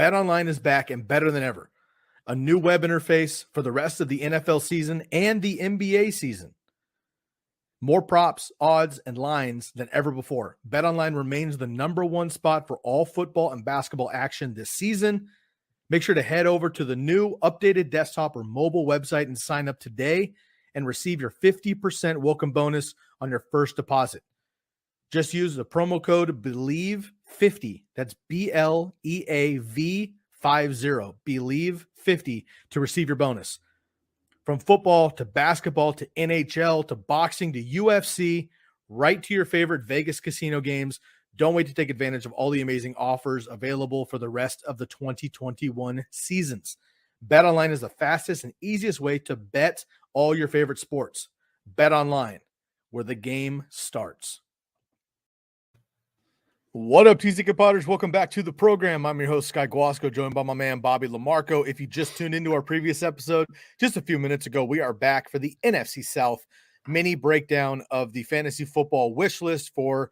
BetOnline is back and better than ever. A new web interface for the rest of the NFL season and the NBA season. More props, odds, and lines than ever before. BetOnline remains the number one spot for all football and basketball action this season. Make sure to head over to the new updated desktop or mobile website and sign up today and receive your 50% welcome bonus on your first deposit. Just use the promo code BELIEVE50. That's BLEAV50. BELIEVE50 to receive your bonus. From football to basketball to NHL to boxing to UFC, right to your favorite Vegas casino games. Don't wait to take advantage of all the amazing offers available for the rest of the 2021 seasons. BetOnline is the fastest and easiest way to bet all your favorite sports. BetOnline, where the game starts. What up, TCK Potters? Welcome back to the program. I'm your host, Sky Guasco, joined by my man, Bobby Lamarco. If you just tuned into our previous episode just a few minutes ago, we are back for the NFC South mini breakdown of the fantasy football wish list for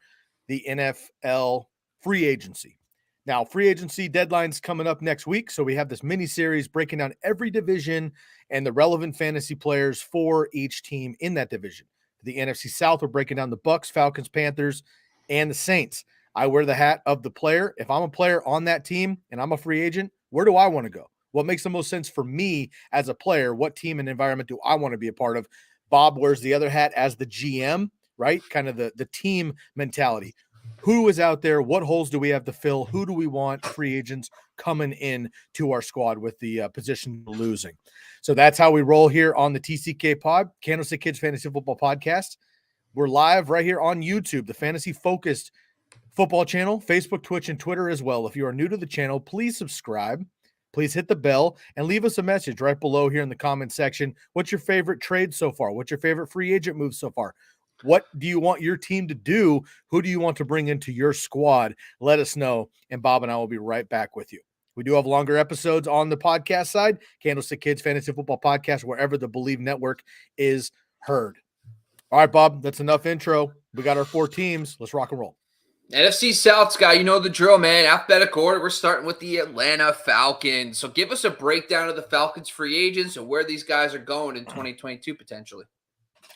the NFL free agency. Now, free agency deadline's coming up next week, so we have this mini series breaking down every division and the relevant fantasy players for each team in that division. For the NFC South, we're breaking down the Bucs, Falcons, Panthers, and the Saints. I wear the hat of the player. If I'm a player on that team and I'm a free agent, where do I want to go? What makes the most sense for me as a player? What team and environment do I want to be a part of? Bob wears the other hat as the GM, right? Kind of the team mentality. Who is out there? What holes do we have to fill? Who do we want free agents coming in to our squad with the position losing? So that's how we roll here on the TCK Pod, Candlestick Kids Fantasy Football Podcast. We're live right here on YouTube, the fantasy-focused football channel, Facebook, Twitch, and Twitter as well. If you are new to the channel, please subscribe. Please hit the bell and leave us a message right below here in the comment section. What's your favorite trade so far? What's your favorite free agent move so far? What do you want your team to do? Who do you want to bring into your squad? Let us know, and Bob and I will be right back with you. We do have longer episodes on the podcast side, Candlestick Kids Fantasy Football Podcast, wherever the Believe Network is heard. All right, Bob, that's enough intro. We got our 4 teams. Let's rock and roll. NFC South, Sky, you know the drill, man. Alphabetical order, we're starting with the Atlanta Falcons. So give us a breakdown of the Falcons free agents and where these guys are going in 2022 potentially.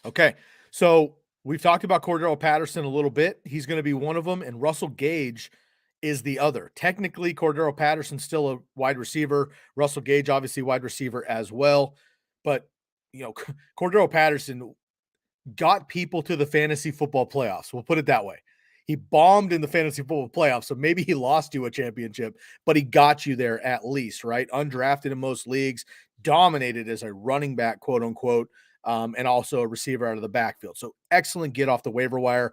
Okay, so we've talked about Cordaro Patterson a little bit. He's going to be one of them, and Russell Gage is the other. Technically, Cordaro Patterson's still a wide receiver. Russell Gage, obviously, wide receiver as well. But, Cordaro Patterson got people to the fantasy football playoffs. We'll put it that way. He bombed in the fantasy football playoffs, so maybe he lost you a championship, but he got you there at least, right? Undrafted in most leagues, dominated as a running back, quote unquote, and also a receiver out of the backfield. So excellent get off the waiver wire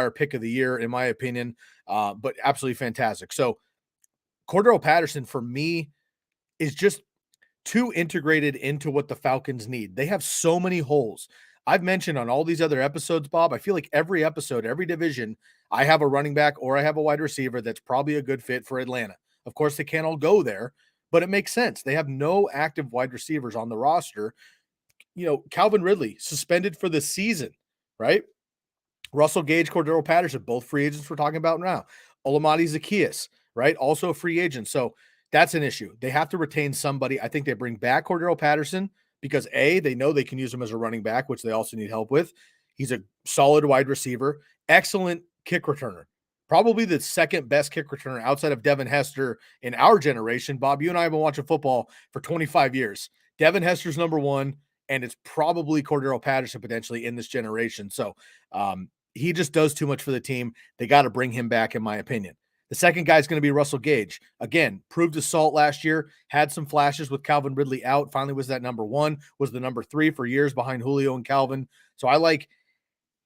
pick of the year, in my opinion, but absolutely fantastic. So Cordaro Patterson, for me, is just too integrated into what the Falcons need. They have so many holes. I've mentioned on all these other episodes, Bob, I feel like every episode, every division, I have a running back or I have a wide receiver that's probably a good fit for Atlanta. Of course, they can't all go there, but it makes sense. They have no active wide receivers on the roster. Calvin Ridley suspended for the season, right? Russell Gage, Cordaro Patterson, both free agents we're talking about now. Olamide Zaccheaus, right? Also a free agent. So that's an issue. They have to retain somebody. I think they bring back Cordaro Patterson because they know they can use him as a running back, which they also need help with. He's a solid wide receiver, excellent kick returner, probably the second best kick returner outside of Devin Hester in our generation. Bob, you and I have been watching football for 25 years. Devin Hester's number one, and it's probably Cordaro Patterson potentially in this generation. So he just does too much for the team. They got to bring him back, in my opinion. The second guy is going to be Russell Gage. Again, proved his salt last year, had some flashes with Calvin Ridley out, finally was that number 1, was the number 3 for years behind Julio and Calvin. So I like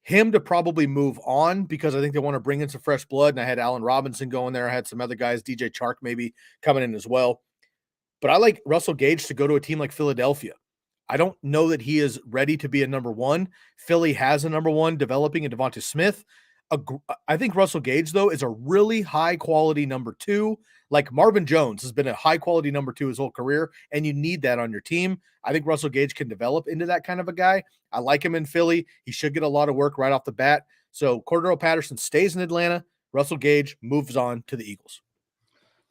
him to probably move on because I think they want to bring in some fresh blood. And I had Allen Robinson going there. I had some other guys, DJ Chark maybe coming in as well. But I like Russell Gage to go to a team like Philadelphia. I don't know that he is ready to be a number 1. Philly has a number 1 developing in Devonta Smith. I think Russell Gage, though, is a really high-quality number 2. Like Marvin Jones has been a high-quality number 2 his whole career, and you need that on your team. I think Russell Gage can develop into that kind of a guy. I like him in Philly. He should get a lot of work right off the bat. So Cordaro Patterson stays in Atlanta. Russell Gage moves on to the Eagles.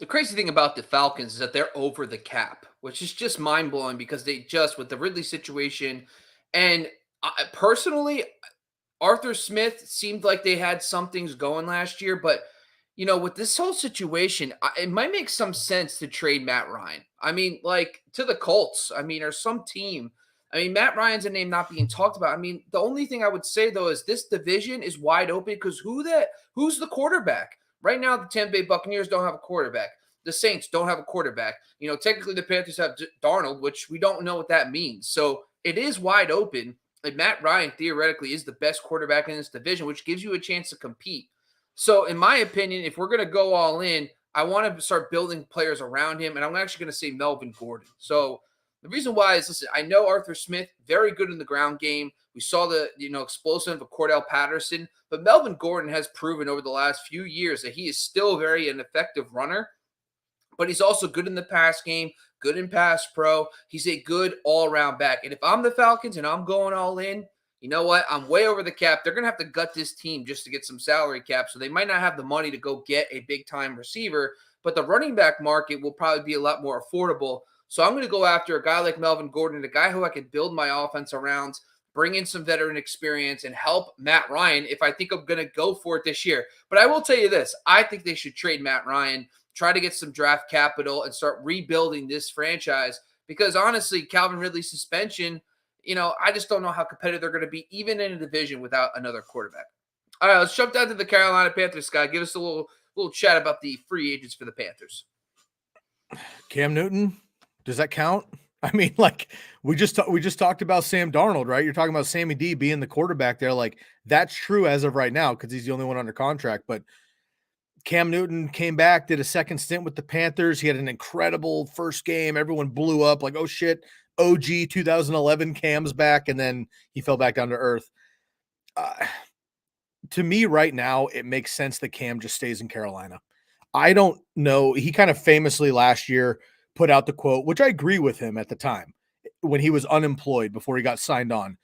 The crazy thing about the Falcons is that they're over the cap, which is just mind blowing because they just, with the Ridley situation, and personally, Arthur Smith seemed like they had some things going last year, but with this whole situation, it might make some sense to trade Matt Ryan. I mean, like to the Colts, I mean, or some team. I mean, Matt Ryan's a name not being talked about. I mean, the only thing I would say though is this division is wide open because who's the quarterback? Right now, the Tampa Bay Buccaneers don't have a quarterback. The Saints don't have a quarterback. Technically the Panthers have Darnold, which we don't know what that means. So it is wide open. And Matt Ryan theoretically is the best quarterback in this division, which gives you a chance to compete. So in my opinion, if we're going to go all in, I want to start building players around him. And I'm actually going to say Melvin Gordon. So the reason why is, listen, I know Arthur Smith, very good in the ground game. We saw the, explosive of Cordaro Patterson, but Melvin Gordon has proven over the last few years that he is still very an effective runner, but he's also good in the pass game, good in pass pro. He's a good all-around back. And if I'm the Falcons and I'm going all in, you know what? I'm way over the cap. They're going to have to gut this team just to get some salary cap. So they might not have the money to go get a big-time receiver, but the running back market will probably be a lot more affordable. So I'm going to go after a guy like Melvin Gordon, a guy who I can build my offense around, bring in some veteran experience, and help Matt Ryan if I think I'm going to go for it this year. But I will tell you this. I think they should trade Matt Ryan, try to get some draft capital, and start rebuilding this franchise because, honestly, Calvin Ridley's suspension, I just don't know how competitive they're going to be even in a division without another quarterback. All right, let's jump down to the Carolina Panthers, Scott. Give us a little chat about the free agents for the Panthers. Cam Newton, does that count? I mean, like we just talked about Sam Darnold, right? You're talking about Sammy D being the quarterback there. Like that's true as of right now because he's the only one under contract. But Cam Newton came back, did a second stint with the Panthers. He had an incredible first game. Everyone blew up like, oh shit, OG 2011 Cam's back, and then he fell back down to earth. To me right now, it makes sense that Cam just stays in Carolina. I don't know. He kind of famously last year put out the quote, which I agree with him at the time when he was unemployed before he got signed on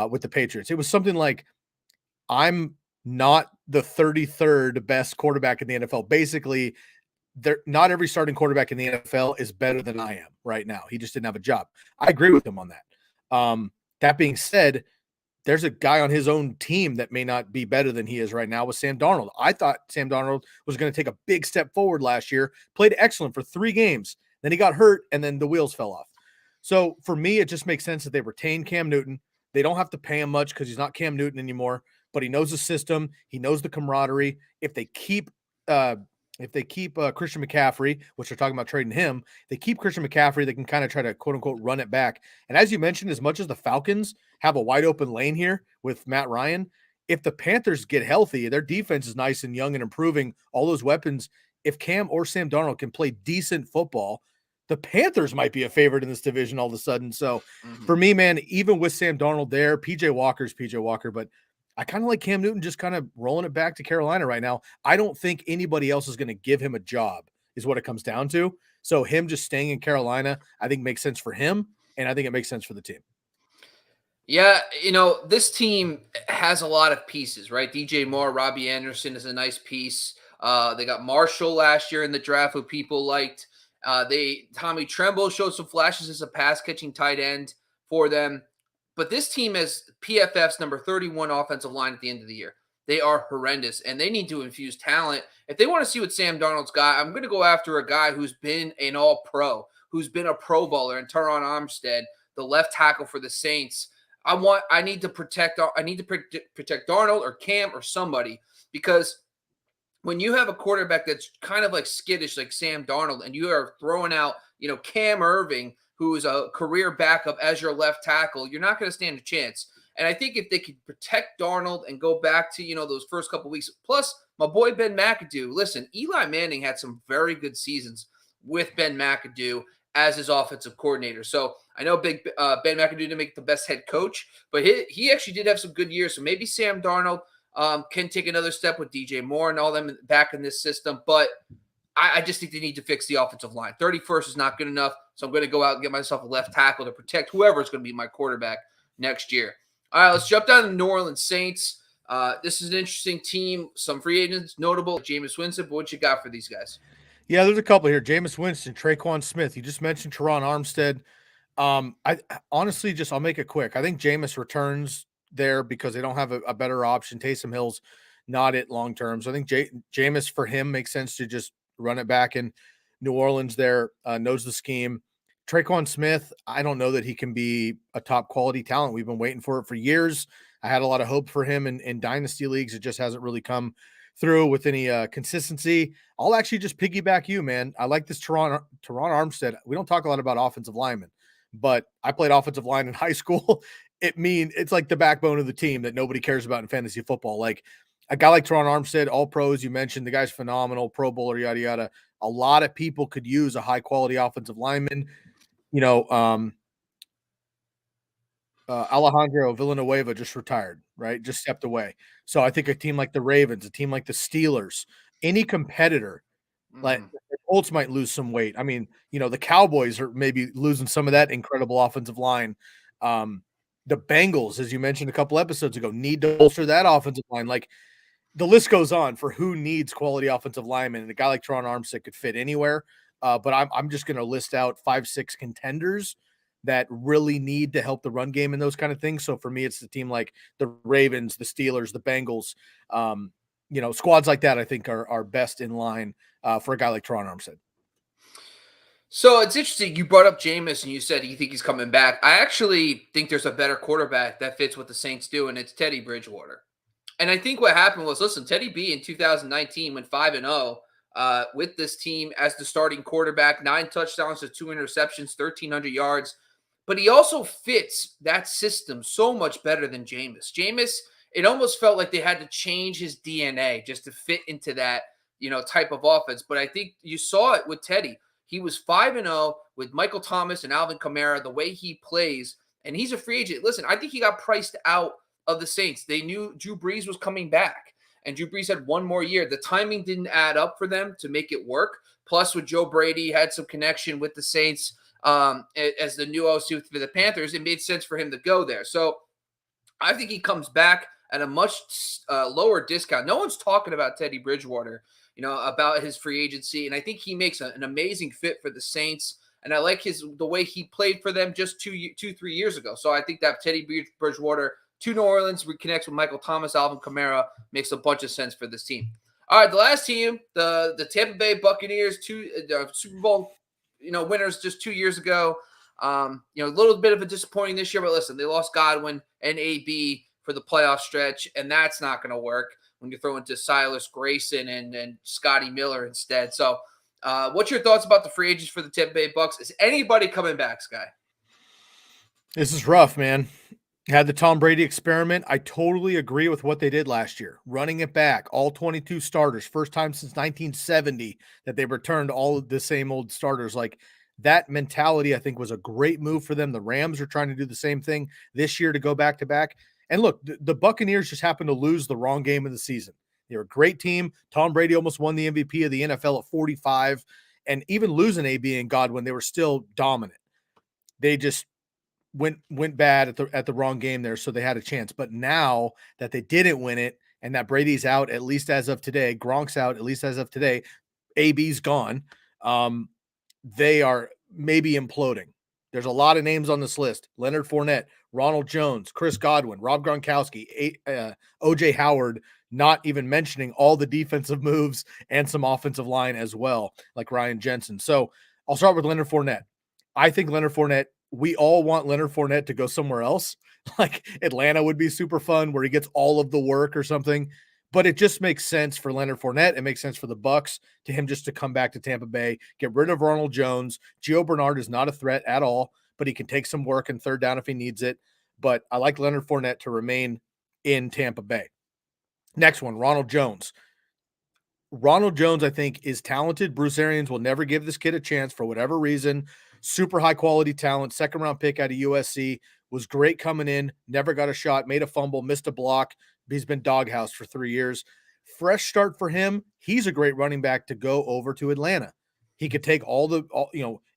with the Patriots. It was something like, I'm not the 33rd best quarterback in the NFL. Basically, not every starting quarterback in the NFL is better than I am right now. He just didn't have a job. I agree with him on that. That being said, there's a guy on his own team that may not be better than he is right now with Sam Darnold. I thought Sam Darnold was going to take a big step forward last year, played excellent for 3 games. Then he got hurt, and then the wheels fell off. So for me, it just makes sense that they retain Cam Newton. They don't have to pay him much because he's not Cam Newton anymore, but he knows the system. He knows the camaraderie. If they keep Christian McCaffrey, which they're talking about trading him, they keep Christian McCaffrey, they can kind of try to quote unquote run it back. And as you mentioned, as much as the Falcons have a wide open lane here with Matt Ryan, if the Panthers get healthy, their defense is nice and young and improving all those weapons. If Cam or Sam Darnold can play decent football, the Panthers might be a favorite in this division all of a sudden. So for me, man, even with Sam Darnold there, PJ Walker, but I kind of like Cam Newton just kind of rolling it back to Carolina right now. I don't think anybody else is going to give him a job is what it comes down to. So him just staying in Carolina, I think makes sense for him. And I think it makes sense for the team. Yeah, this team has a lot of pieces, right? DJ Moore, Robbie Anderson is a nice piece. They got Marshall last year in the draft who people liked. Tommy Tremble showed some flashes as a pass-catching tight end for them. But this team has PFF's number 31 offensive line at the end of the year. They are horrendous, and they need to infuse talent. If they want to see what Sam Darnold's got, I'm going to go after a guy who's been an all-pro, who's been a Pro Bowler, and Teron Armstead, the left tackle for the Saints. I need to protect Darnold or Cam or somebody, because when you have a quarterback that's kind of like skittish like Sam Darnold and you are throwing out, Cam Irving, who is a career backup as your left tackle, you're not going to stand a chance. And I think if they could protect Darnold and go back to, those first couple of weeks, plus my boy Ben McAdoo. Listen, Eli Manning had some very good seasons with Ben McAdoo as his offensive coordinator. So I know Ben McAdoo didn't make the best head coach, but he actually did have some good years. So maybe Sam Darnold can take another step with DJ Moore and all them back in this system. But I just think they need to fix the offensive line. 31st is not good enough. So I'm going to go out and get myself a left tackle to protect whoever is going to be my quarterback next year. All right, let's jump down to the New Orleans Saints. This is an interesting team. Some free agents, notable, Jameis Winston. But what you got for these guys? Yeah, there's a couple here. Jameis Winston, Trachon Smith. You just mentioned Teron Armstead. I honestly I'll make it quick. I think Jameis returns there because they don't have a better option. Taysom Hill's not it long term. So I think Jameis for him makes sense to just run it back in New Orleans there, knows the scheme. Trachon Smith, I don't know that he can be a top quality talent. We've been waiting for it for years. I had a lot of hope for him in dynasty leagues. It just hasn't really come through with any consistency. I'll actually just piggyback you, man. I like this Teron Armstead. We don't talk a lot about offensive linemen, but I played offensive line in high school. It's like the backbone of the team that nobody cares about in fantasy football. Like a guy like Teron Armstead, all pros, you mentioned the guy's phenomenal, Pro Bowler, yada yada. A lot of people could use a high quality offensive lineman. Alejandro Villanueva just retired, right? Just stepped away. So I think a team like the Ravens, a team like the Steelers, any competitor, like the Colts might lose some weight. I mean, the Cowboys are maybe losing some of that incredible offensive line. The Bengals, as you mentioned a couple episodes ago, need to bolster that offensive line. Like the list goes on for who needs quality offensive linemen, and a guy like Teron Armstead could fit anywhere. But I'm just going to list out 5-6 contenders that really need to help the run game and those kind of things. So for me, it's the team like the Ravens, the Steelers, the Bengals. Squads like that I think are best in line for a guy like Teron Armstead. So it's interesting. You brought up Jameis and you said you think he's coming back. I actually think there's a better quarterback that fits what the Saints do, and it's Teddy Bridgewater. And I think what happened was, listen, Teddy B in 2019 went 5-0 with this team as the starting quarterback, 9 touchdowns to 2 interceptions, 1,300 yards. But he also fits that system so much better than Jameis. Jameis, it almost felt like they had to change his DNA just to fit into that, type of offense. But I think you saw it with Teddy. He was 5-0 with Michael Thomas and Alvin Kamara, the way he plays, and he's a free agent. Listen, I think he got priced out of the Saints. They knew Drew Brees was coming back, and Drew Brees had one more year. The timing didn't add up for them to make it work. Plus, with Joe Brady, had some connection with the Saints as the new OC for the Panthers. It made sense for him to go there. So I think he comes back at a much lower discount. No one's talking about Teddy Bridgewater, about his free agency, and I think he makes an amazing fit for the Saints. And I like the way he played for them just 2-3 years ago. So I think that Teddy Bridgewater to New Orleans reconnects with Michael Thomas, Alvin Kamara, makes a bunch of sense for this team. All right, the last team, the Tampa Bay Buccaneers, Super Bowl, winners just 2 years ago. A little bit of a disappointing this year, but listen, they lost Godwin and AB for the playoff stretch, and that's not going to work when you throw into Silas Grayson and Scotty Miller instead. So what's your thoughts about the free agents for the Tampa Bay Bucs? Is anybody coming back, Sky? This is rough, man. Had the Tom Brady experiment. I totally agree with what they did last year. Running it back, all 22 starters, first time since 1970 that they returned all of the same old starters. Like that mentality, I think, was a great move for them. The Rams are trying to do the same thing this year to go back to back. And look, the Buccaneers just happened to lose the wrong game of the season. They're a great team. Tom Brady almost won the MVP of the NFL at 45. And even losing AB and Godwin, they were still dominant. They just went bad at the wrong game there, so they had a chance. But now that they didn't win it and that Brady's out, at least as of today, Gronk's out, at least as of today, AB's gone, they are maybe imploding. There's a lot of names on this list. Leonard Fournette, Ronald Jones, Chris Godwin, Rob Gronkowski, OJ Howard, not even mentioning all the defensive moves and some offensive line as well, like Ryan Jensen. So I'll start with Leonard Fournette. I think Leonard Fournette, we all want Leonard Fournette to go somewhere else. Like Atlanta would be super fun where he gets all of the work or something. But it just makes sense for Leonard Fournette. It makes sense for the Bucs to him just to come back to Tampa Bay, get rid of Ronald Jones. Gio Bernard is not a threat at all, but he can take some work and third down if he needs it. But I like Leonard Fournette to remain in Tampa Bay. Next one, Ronald Jones. Ronald Jones, I think, is talented. Bruce Arians will never give this kid a chance for whatever reason. Super high quality talent, second round pick out of USC, was great coming in, never got a shot, made a fumble, missed a block. He's been doghoused for 3 years. Fresh start for him. He's a great running back to go over to Atlanta. He could take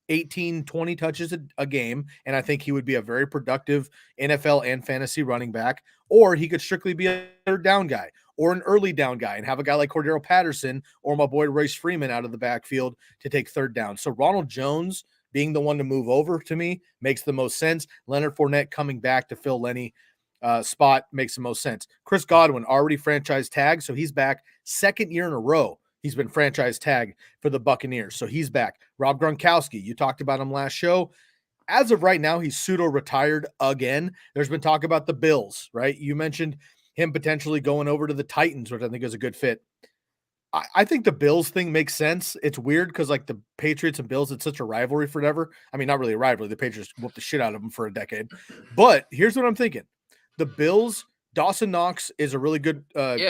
18, 20 touches a game, and I think he would be a very productive NFL and fantasy running back, or he could strictly be a third down guy or an early down guy and have a guy like Cordaro Patterson or my boy Royce Freeman out of the backfield to take third down. So Ronald Jones being the one to move over to me makes the most sense. Leonard Fournette coming back to fill Lenny spot makes the most sense. Chris Godwin already franchise tagged, so he's back second year in a row. He's been franchise tagged for the Buccaneers, so he's back. Rob Gronkowski, you talked about him last show. As of right now, he's pseudo-retired again. There's been talk about the Bills, right? You mentioned him potentially going over to the Titans, which I think is a good fit. I think the Bills thing makes sense. It's weird because, like, the Patriots and Bills, it's such a rivalry forever. I mean, not really a rivalry. The Patriots whooped the shit out of them for a decade. But here's what I'm thinking. The Bills, Dawson Knox is a really good and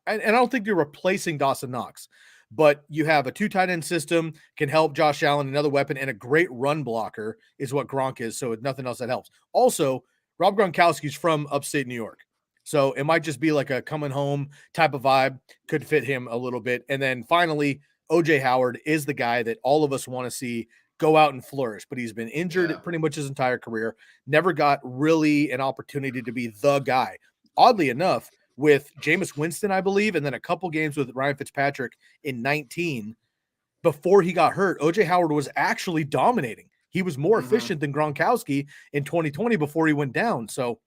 I don't think you're replacing Dawson Knox, but you have a 2 tight end system, can help Josh Allen, another weapon, and a great run blocker is what Gronk is. So nothing else that helps. Also, Rob Gronkowski's from upstate New York. So it might just be like a coming home type of vibe, could fit him a little bit. And then finally, OJ Howard is the guy that all of us want to see go out and flourish, but he's been injured pretty much his entire career, never got really an opportunity to be the guy. Oddly enough, with Jameis Winston, I believe, and then a couple games with Ryan Fitzpatrick in 19, before he got hurt, OJ Howard was actually dominating. He was more efficient than Gronkowski in 2020 before he went down. So,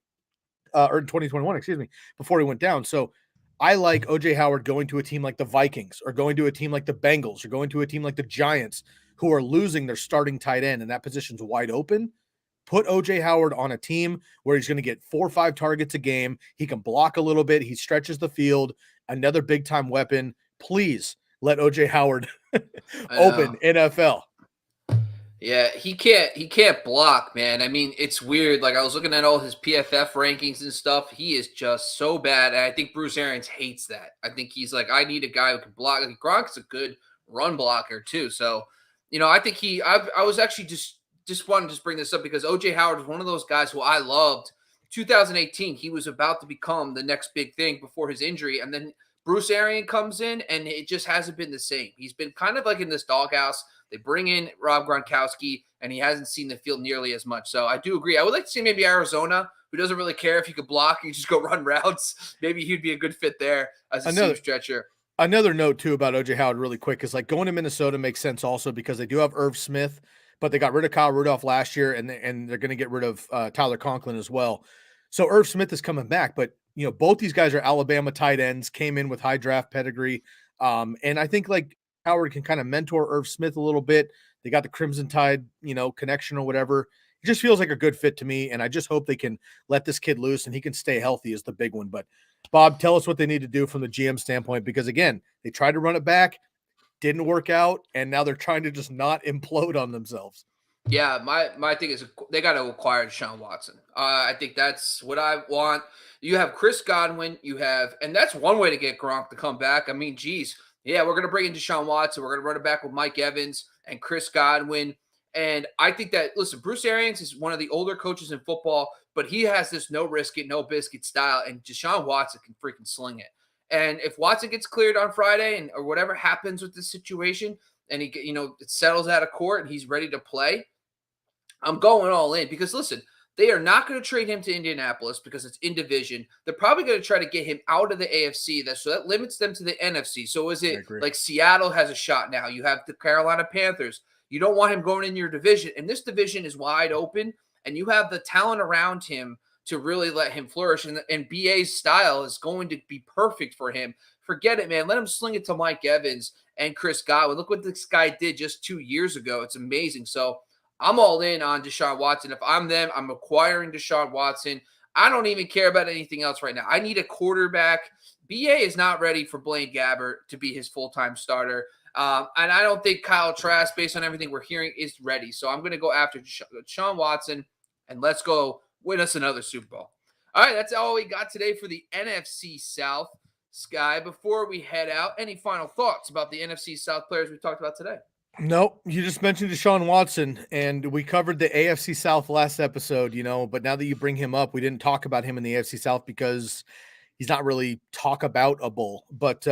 or in 2021, excuse me, before he went down. So I like OJ Howard going to a team like the Vikings or going to a team like the Bengals or going to a team like the Giants who are losing their starting tight end and that position's wide open. Put OJ Howard on a team where he's going to get 4 or 5 targets a game. He can block a little bit. He stretches the field. Another big time weapon. Please let OJ Howard open NFL. Yeah, he can't block, man. I mean, it's weird. Like, I was looking at all his PFF rankings and stuff. He is just so bad. And I think Bruce Arians hates that. I think he's like, I need a guy who can block. Like, Gronk's a good run blocker too. So, I think I was actually just wanted to just bring this up because OJ Howard is one of those guys who I loved. 2018, he was about to become the next big thing before his injury. And then Bruce Arians comes in and it just hasn't been the same. He's been kind of like in this doghouse. They bring in Rob Gronkowski, and he hasn't seen the field nearly as much. So I do agree. I would like to see maybe Arizona, who doesn't really care if you could block and you just go run routes. Maybe he'd be a good fit there as a seam stretcher. Another note, too, about OJ Howard really quick is like going to Minnesota makes sense also because they do have Irv Smith, but they got rid of Kyle Rudolph last year, and they're going to get rid of Tyler Conklin as well. So Irv Smith is coming back, but both these guys are Alabama tight ends, came in with high draft pedigree. And I think like Howard can kind of mentor Irv Smith a little bit. They got the Crimson Tide, connection or whatever. It just feels like a good fit to me. And I just hope they can let this kid loose and he can stay healthy is the big one. But Bob, tell us what they need to do from the GM standpoint, because again, they tried to run it back, didn't work out. And now they're trying to just not implode on themselves. Yeah, my thing is they got to acquire Deshaun Watson. I think that's what I want. You have Chris Godwin, and that's one way to get Gronk to come back. I mean, geez, yeah, we're going to bring in Deshaun Watson. We're going to run it back with Mike Evans and Chris Godwin. And I think that, listen, Bruce Arians is one of the older coaches in football, but he has this no risk it, no biscuit style, and Deshaun Watson can freaking sling it. And if Watson gets cleared on Friday or whatever happens with this situation, and he, it settles out of court and he's ready to play, I'm going all in because, listen, they are not going to trade him to Indianapolis because it's in division. They're probably going to try to get him out of the AFC. So that limits them to the NFC. So is it like Seattle has a shot now? You have the Carolina Panthers. You don't want him going in your division. And this division is wide open, and you have the talent around him to really let him flourish. And BA's style is going to be perfect for him. Forget it, man. Let him sling it to Mike Evans and Chris Godwin. Look what this guy did just 2 years ago. It's amazing. So I'm all in on Deshaun Watson. If I'm them, I'm acquiring Deshaun Watson. I don't even care about anything else right now. I need a quarterback. BA is not ready for Blaine Gabbert to be his full-time starter. And I don't think Kyle Trask, based on everything we're hearing, is ready. So I'm going to go after Deshaun Watson, and let's go win us another Super Bowl. All right, that's all we got today for the NFC South. Sky, before we head out, any final thoughts about the NFC South players we talked about today? Nope. You just mentioned Deshaun Watson, and we covered the AFC South last episode, but now that you bring him up, we didn't talk about him in the AFC South because he's not really talk about a bull. But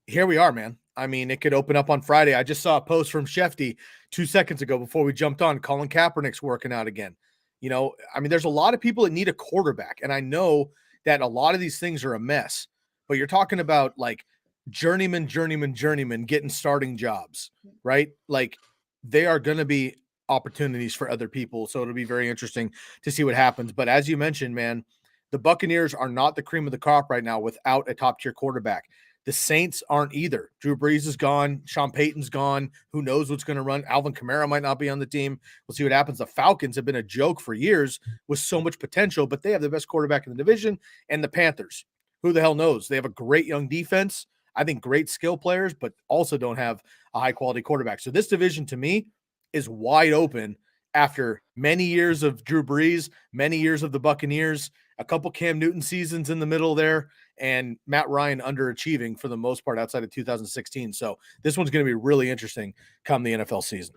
here we are, man. I mean, it could open up on Friday. I just saw a post from Shefty 2 seconds ago before we jumped on. Colin Kaepernick's working out again. You know, I mean, there's a lot of people that need a quarterback, and I know that a lot of these things are a mess, but you're talking about like journeyman getting starting jobs, right? Like they are going to be opportunities for other people. So it'll be very interesting to see what happens. But as you mentioned, man, the Buccaneers are not the cream of the crop right now without a top tier quarterback. The Saints aren't either. Drew Brees is gone. Sean Payton's gone. Who knows what's going to run? Alvin Kamara might not be on the team. We'll see what happens. The Falcons have been a joke for years with so much potential, but they have the best quarterback in the division. And the Panthers, who the hell knows? They have a great young defense. I think great skill players, but also don't have a high quality quarterback. So this division to me is wide open after many years of Drew Brees, many years of the Buccaneers, a couple Cam Newton seasons in the middle there, and Matt Ryan underachieving for the most part outside of 2016. So this one's going to be really interesting come the NFL season.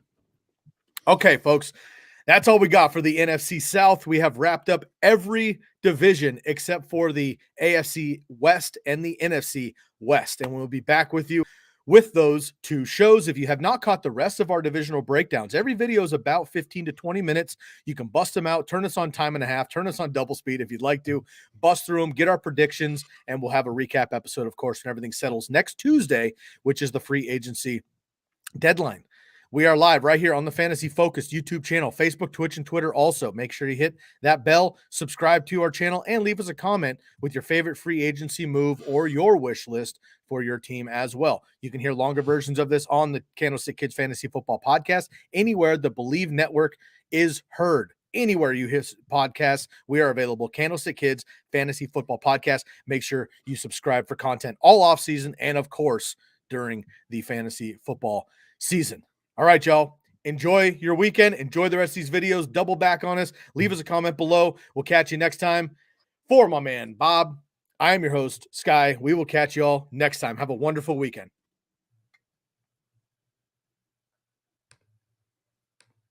Okay, folks, that's all we got for the NFC South. We have wrapped up every division except for the AFC West and the NFC West. And we'll be back with you with those two shows. If you have not caught the rest of our divisional breakdowns, every video is about 15 to 20 minutes. You can bust them out, turn us on time and a half, turn us on double speed if you'd like to, bust through them, get our predictions, and we'll have a recap episode, of course, when everything settles next Tuesday, which is the free agency deadline. We are live right here on the Fantasy Focused YouTube channel, Facebook, Twitch, and Twitter also. Make sure you hit that bell, subscribe to our channel, and leave us a comment with your favorite free agency move or your wish list for your team as well. You can hear longer versions of this on the Candlestick Kids Fantasy Football Podcast, anywhere the Believe Network is heard. Anywhere you hear podcasts, we are available. Candlestick Kids Fantasy Football Podcast. Make sure you subscribe for content all off season and, of course, during the fantasy football season. All right, y'all. Enjoy your weekend. Enjoy the rest of these videos. Double back on us. Leave us a comment below. We'll catch you next time. For my man, Bob, I am your host, Sky. We will catch you all next time. Have a wonderful weekend.